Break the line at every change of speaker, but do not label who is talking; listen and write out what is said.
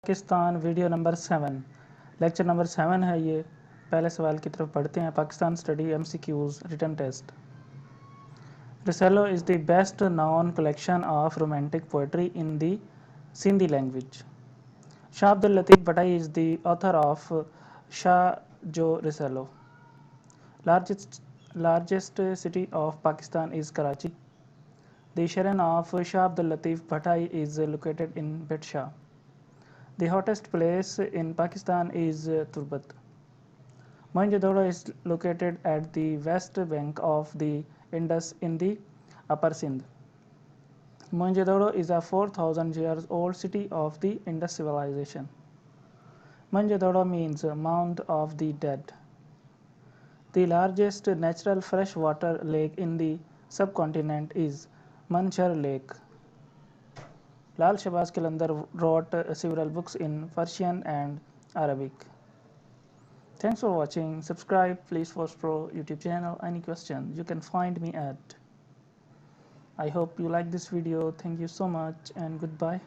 Pakistan video number 7 lecture number 7 है ये। पहले सवाल की तरफ बढ़ते हैं। Pakistan study MCQs written test. Risallo is the best known collection of romantic poetry in the Sindhi language. Shah Abdul Latif Bhattai is the author of Shah Jo Risallo. Largest city of Pakistan is Karachi. The shrine of Shah Abdul Latif Bhattai is located in Bedshah. The hottest place in Pakistan is Turbat. Mohenjo-daro is located at the west bank of the Indus in the Upper Sindh. Mohenjo-daro is a 4,000 years old city of the Indus civilization. Mohenjo-daro means Mound of the Dead. The largest natural freshwater lake in the subcontinent is Manshar Lake. Lal Shahbaz Qalandar wrote several books in Persian and Arabic. Thanks for watching. Subscribe please for Pro YouTube channel. Any question you can find me at. I hope you like this video. Thank you so much and goodbye.